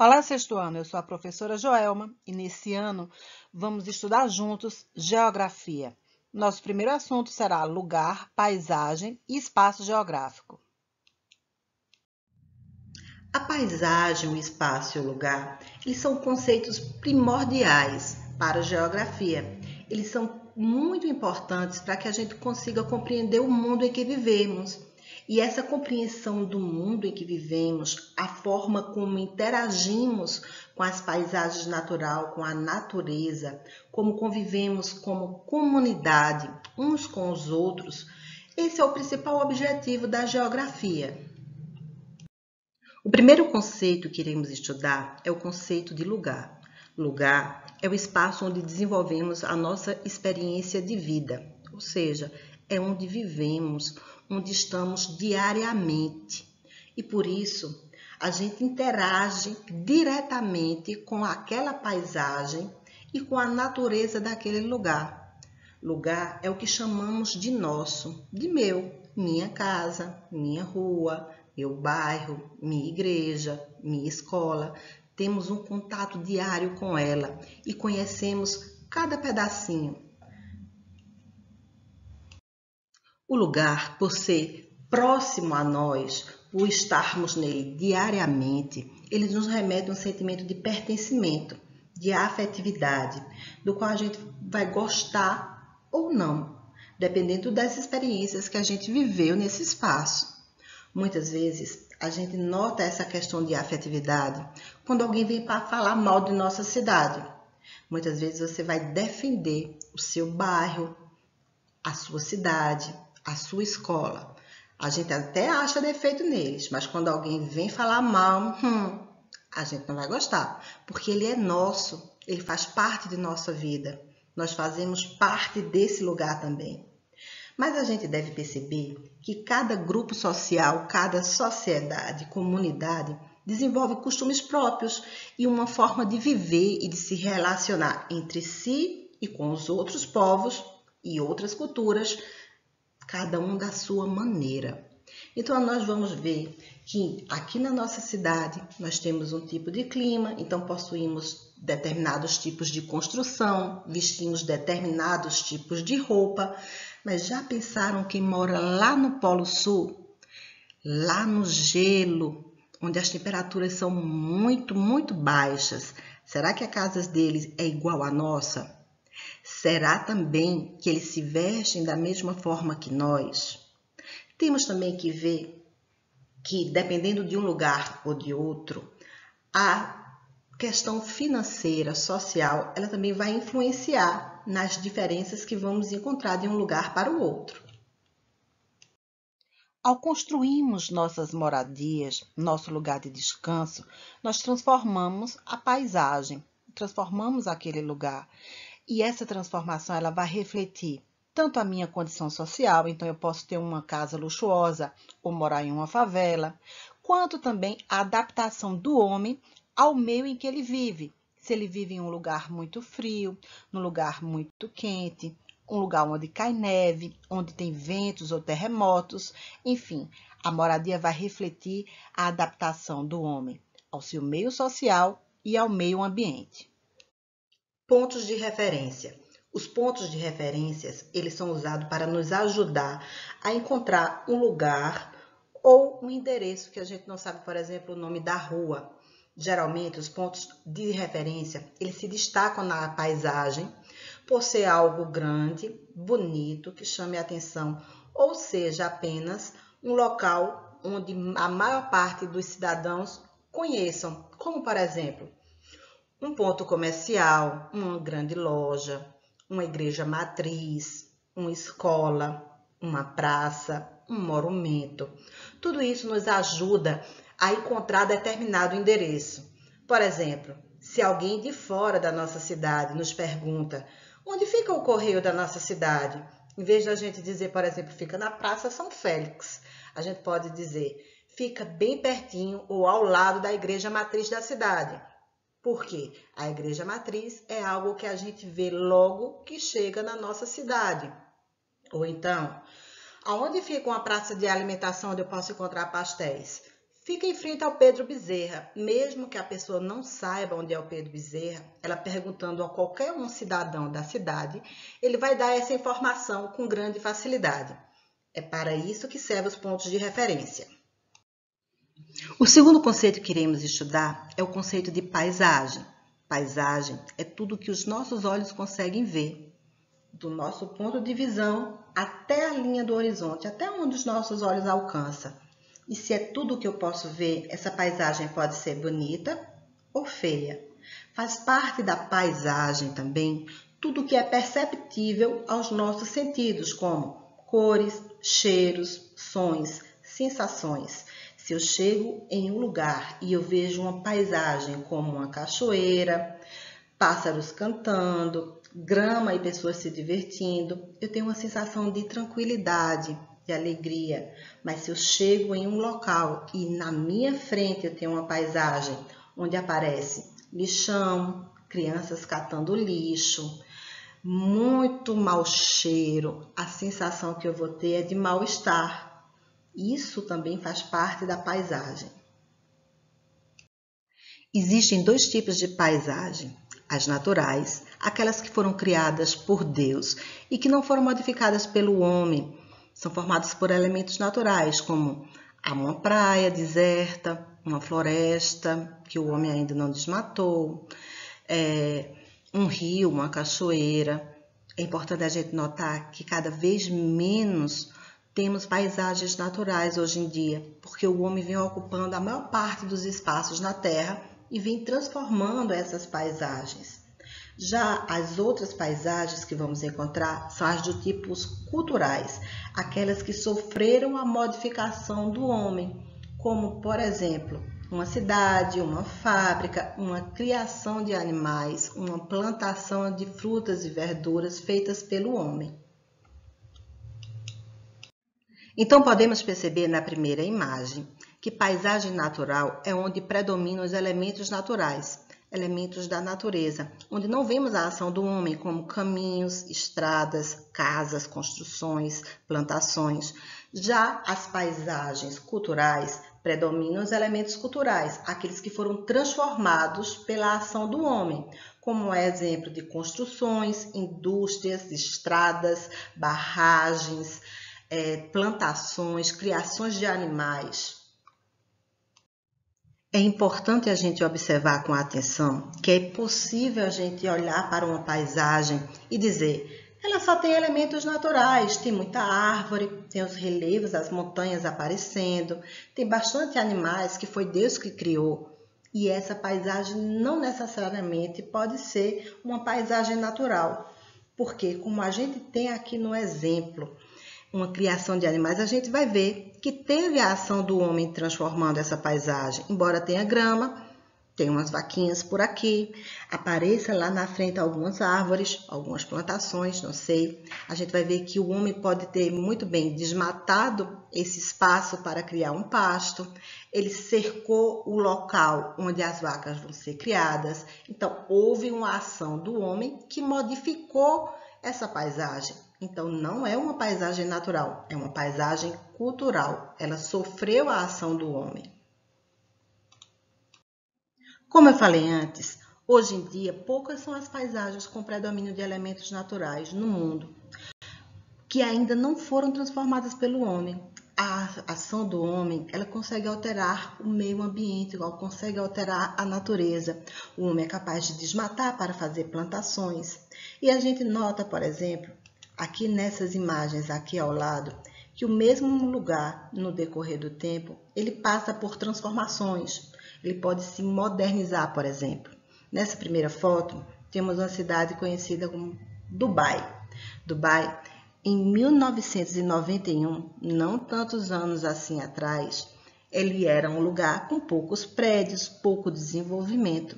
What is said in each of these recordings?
Olá, sexto ano, eu sou a professora Joelma e nesse ano vamos estudar juntos geografia. Nosso primeiro assunto será lugar, paisagem e espaço geográfico. A paisagem, o espaço e o lugar, eles são conceitos primordiais para a geografia. Eles são muito importantes para que a gente consiga compreender o mundo em que vivemos. E essa compreensão do mundo em que vivemos, a forma como interagimos com as paisagens naturais, com a natureza, como convivemos como comunidade uns com os outros, esse é o principal objetivo da geografia. O primeiro conceito que iremos estudar é o conceito de lugar. Lugar é o espaço onde desenvolvemos a nossa experiência de vida, ou seja, é onde vivemos, onde estamos diariamente. E por isso, a gente interage diretamente com aquela paisagem e com a natureza daquele lugar. Lugar é o que chamamos de nosso, de meu, minha casa, minha rua, meu bairro, minha igreja, minha escola. Temos um contato diário com ela e conhecemos cada pedacinho. O lugar, por ser próximo a nós, por estarmos nele diariamente, ele nos remete a um sentimento de pertencimento, de afetividade, do qual a gente vai gostar ou não, dependendo das experiências que a gente viveu nesse espaço. Muitas vezes a gente nota essa questão de afetividade quando alguém vem para falar mal de nossa cidade. Muitas vezes você vai defender o seu bairro, a sua cidade, a sua escola. A gente até acha defeito neles, mas quando alguém vem falar mal, a gente não vai gostar, porque ele é nosso, ele faz parte de nossa vida. Nós fazemos parte desse lugar também. Mas a gente deve perceber que cada grupo social, cada sociedade, comunidade, desenvolve costumes próprios e uma forma de viver e de se relacionar entre si e com os outros povos e outras culturas, cada um da sua maneira. Então, nós vamos ver que aqui na nossa cidade nós temos um tipo de clima, então possuímos determinados tipos de construção, vestimos determinados tipos de roupa, mas já pensaram quem mora lá no Polo Sul, lá no gelo, onde as temperaturas são muito, muito baixas? Será que a casa deles é igual à nossa? Será também que eles se vestem da mesma forma que nós? Temos também que ver que, dependendo de um lugar ou de outro, a questão financeira, social, ela também vai influenciar nas diferenças que vamos encontrar de um lugar para o outro. Ao construirmos nossas moradias, nosso lugar de descanso, nós transformamos a paisagem, transformamos aquele lugar. E essa transformação ela vai refletir tanto a minha condição social, então eu posso ter uma casa luxuosa ou morar em uma favela, quanto também a adaptação do homem ao meio em que ele vive. Se ele vive em um lugar muito frio, num lugar muito quente, um lugar onde cai neve, onde tem ventos ou terremotos, enfim, a moradia vai refletir a adaptação do homem ao seu meio social e ao meio ambiente. Pontos de referência. Os pontos de referências, eles são usados para nos ajudar a encontrar um lugar ou um endereço que a gente não sabe, por exemplo, o nome da rua. Geralmente, os pontos de referência, eles se destacam na paisagem por ser algo grande, bonito, que chame a atenção, ou seja, apenas um local onde a maior parte dos cidadãos conheçam, como, por exemplo, um ponto comercial, uma grande loja, uma igreja matriz, uma escola, uma praça, um monumento. Tudo isso nos ajuda a encontrar determinado endereço. Por exemplo, se alguém de fora da nossa cidade nos pergunta onde fica o correio da nossa cidade, em vez da gente dizer, por exemplo, fica na Praça São Félix, a gente pode dizer fica bem pertinho ou ao lado da igreja matriz da cidade. Porque a igreja matriz é algo que a gente vê logo que chega na nossa cidade. Ou então, aonde fica uma praça de alimentação onde eu posso encontrar pastéis? Fica em frente ao Pedro Bezerra. Mesmo que a pessoa não saiba onde é o Pedro Bezerra, ela perguntando a qualquer um cidadão da cidade, ele vai dar essa informação com grande facilidade. É para isso que servem os pontos de referência. O segundo conceito que iremos estudar é o conceito de paisagem. Paisagem é tudo que os nossos olhos conseguem ver, do nosso ponto de visão até a linha do horizonte, até onde os nossos olhos alcançam. E se é tudo que eu posso ver, essa paisagem pode ser bonita ou feia. Faz parte da paisagem também tudo que é perceptível aos nossos sentidos, como cores, cheiros, sons, sensações. Se eu chego em um lugar e eu vejo uma paisagem como uma cachoeira, pássaros cantando, grama e pessoas se divertindo, eu tenho uma sensação de tranquilidade, de alegria. Mas se eu chego em um local e na minha frente eu tenho uma paisagem onde aparece lixão, crianças catando lixo, muito mau cheiro, a sensação que eu vou ter é de mal-estar. Isso também faz parte da paisagem. Existem dois tipos de paisagem: as naturais, aquelas que foram criadas por Deus e que não foram modificadas pelo homem. São formadas por elementos naturais, como uma praia deserta, uma floresta que o homem ainda não desmatou, um rio, uma cachoeira. É importante a gente notar que cada vez menos temos paisagens naturais hoje em dia, porque o homem vem ocupando a maior parte dos espaços na Terra e vem transformando essas paisagens. Já as outras paisagens que vamos encontrar são as de tipos culturais, aquelas que sofreram a modificação do homem, como, por exemplo, uma cidade, uma fábrica, uma criação de animais, uma plantação de frutas e verduras feitas pelo homem. Então, podemos perceber na primeira imagem que paisagem natural é onde predominam os elementos naturais, elementos da natureza, onde não vemos a ação do homem, como caminhos, estradas, casas, construções, plantações. Já as paisagens culturais predominam os elementos culturais, aqueles que foram transformados pela ação do homem, como é exemplo de construções, indústrias, estradas, barragens, plantações, criações de animais. É importante a gente observar com atenção que é possível a gente olhar para uma paisagem e dizer: ela só tem elementos naturais, tem muita árvore, tem os relevos, as montanhas aparecendo, tem bastante animais que foi Deus que criou. E essa paisagem não necessariamente pode ser uma paisagem natural, porque como a gente tem aqui no exemplo, uma criação de animais, a gente vai ver que teve a ação do homem transformando essa paisagem. Embora tenha grama, tem umas vaquinhas por aqui, apareça lá na frente algumas árvores, algumas plantações, não sei. A gente vai ver que o homem pode ter muito bem desmatado esse espaço para criar um pasto. Ele cercou o local onde as vacas vão ser criadas. Então, houve uma ação do homem que modificou essa paisagem. Então, não é uma paisagem natural, é uma paisagem cultural. Ela sofreu a ação do homem. Como eu falei antes, hoje em dia, poucas são as paisagens com predomínio de elementos naturais no mundo, que ainda não foram transformadas pelo homem. A ação do homem, ela consegue alterar o meio ambiente, ela consegue alterar a natureza. O homem é capaz de desmatar para fazer plantações. E a gente nota, por exemplo, aqui nessas imagens aqui ao lado, que o mesmo lugar, no decorrer do tempo, ele passa por transformações. Ele pode se modernizar, por exemplo. Nessa primeira foto, temos uma cidade conhecida como Dubai. Dubai, em 1991, não tantos anos assim atrás, ele era um lugar com poucos prédios, pouco desenvolvimento.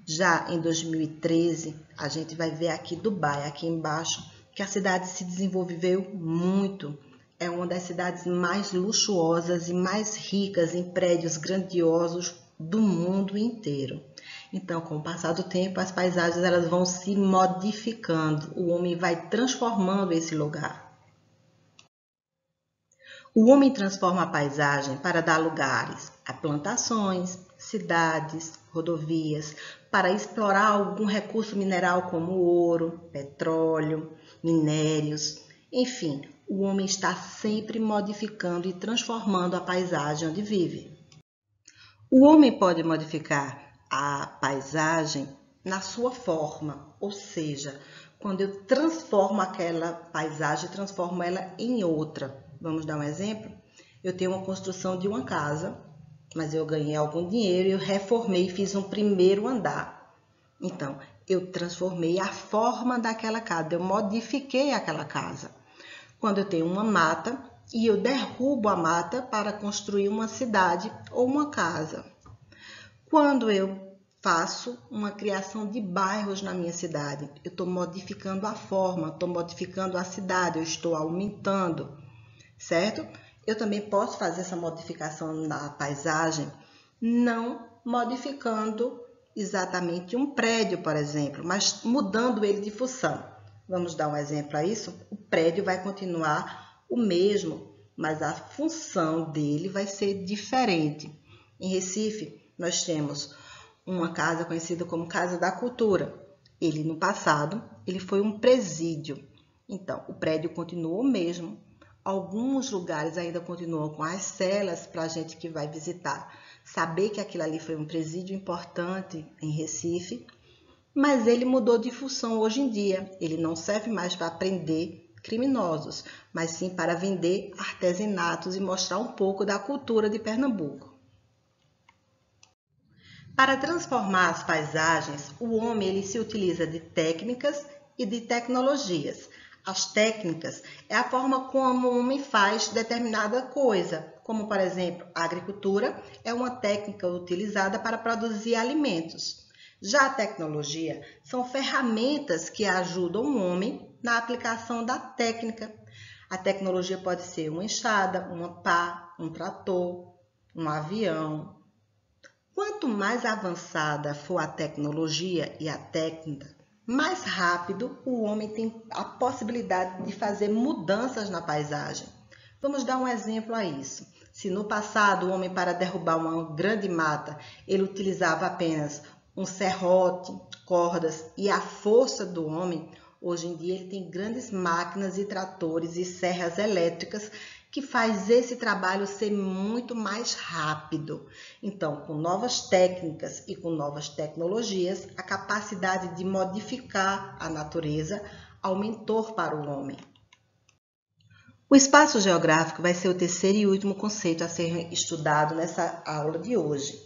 Já em 2013, a gente vai ver aqui Dubai, aqui embaixo, que a cidade se desenvolveu muito. É uma das cidades mais luxuosas e mais ricas em prédios grandiosos do mundo inteiro. Então, com o passar do tempo, as paisagens elas vão se modificando. O homem vai transformando esse lugar. O homem transforma a paisagem para dar lugares a plantações, cidades, rodovias, para explorar algum recurso mineral como ouro, petróleo, minérios, enfim, o homem está sempre modificando e transformando a paisagem onde vive. O homem pode modificar a paisagem na sua forma, ou seja, quando eu transformo aquela paisagem, transformo ela em outra. Vamos dar um exemplo? Eu tenho uma construção de uma casa, mas eu ganhei algum dinheiro e eu reformei e fiz um primeiro andar. Então, eu transformei a forma daquela casa, eu modifiquei aquela casa. Quando eu tenho uma mata e eu derrubo a mata para construir uma cidade ou uma casa. Quando eu faço uma criação de bairros na minha cidade, eu estou modificando a forma, estou modificando a cidade, eu estou aumentando, certo? Eu também posso fazer essa modificação na paisagem, não modificando exatamente um prédio, por exemplo, mas mudando ele de função. Vamos dar um exemplo a isso? O prédio vai continuar o mesmo, mas a função dele vai ser diferente. Em Recife, nós temos uma casa conhecida como Casa da Cultura. Ele, no passado, ele foi um presídio. Então, o prédio continuou o mesmo. Alguns lugares ainda continuam com as celas para a gente que vai visitar saber que aquilo ali foi um presídio importante em Recife, mas ele mudou de função hoje em dia. Ele não serve mais para prender criminosos, mas sim para vender artesanatos e mostrar um pouco da cultura de Pernambuco. Para transformar as paisagens, o homem ele se utiliza de técnicas e de tecnologias. As técnicas é a forma como o homem faz determinada coisa, como, por exemplo, a agricultura é uma técnica utilizada para produzir alimentos. Já a tecnologia são ferramentas que ajudam o homem na aplicação da técnica. A tecnologia pode ser uma enxada, uma pá, um trator, um avião. Quanto mais avançada for a tecnologia e a técnica, mais rápido o homem tem a possibilidade de fazer mudanças na paisagem. Vamos dar um exemplo a isso. Se no passado o homem, para derrubar uma grande mata, ele utilizava apenas um serrote, cordas e a força do homem, hoje em dia ele tem grandes máquinas e tratores e serras elétricas que faz esse trabalho ser muito mais rápido. Então, com novas técnicas e com novas tecnologias, a capacidade de modificar a natureza aumentou para o homem. O espaço geográfico vai ser o terceiro e último conceito a ser estudado nessa aula de hoje.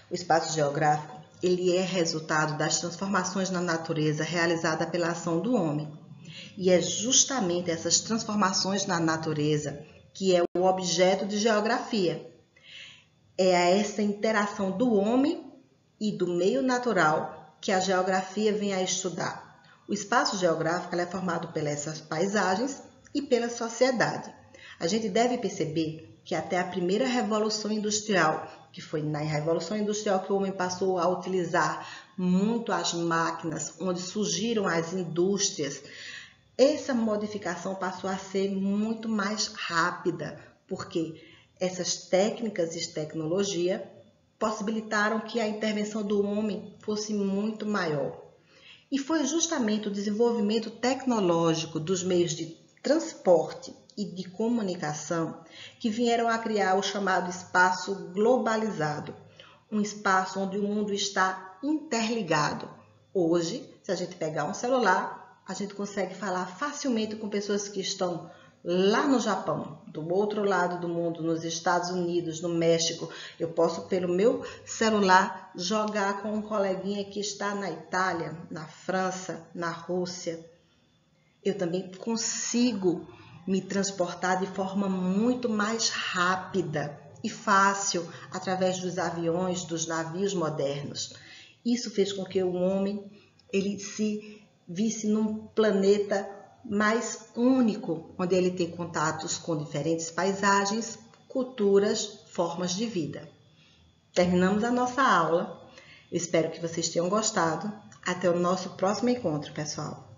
O espaço geográfico ele é resultado das transformações na natureza realizada pela ação do homem. E é justamente essas transformações na natureza que é o objeto de geografia. É essa interação do homem e do meio natural que a geografia vem a estudar. O espaço geográfico é formado pelas paisagens e pela sociedade. A gente deve perceber que até a primeira Revolução Industrial, que foi na Revolução Industrial que o homem passou a utilizar muito as máquinas, onde surgiram as indústrias, essa modificação passou a ser muito mais rápida, porque essas técnicas e tecnologia possibilitaram que a intervenção do homem fosse muito maior. E foi justamente o desenvolvimento tecnológico dos meios de transporte e de comunicação que vieram a criar o chamado espaço globalizado, um espaço onde o mundo está interligado. Hoje, se a gente pegar um celular, a gente consegue falar facilmente com pessoas que estão lá no Japão, do outro lado do mundo, nos Estados Unidos, no México. Eu posso, pelo meu celular, jogar com um coleguinha que está na Itália, na França, na Rússia. Eu também consigo me transportar de forma muito mais rápida e fácil através dos aviões, dos navios modernos. Isso fez com que o homem ele se visse num planeta mais único, onde ele tem contatos com diferentes paisagens, culturas, formas de vida. Terminamos a nossa aula. Eu espero que vocês tenham gostado. Até o nosso próximo encontro, pessoal.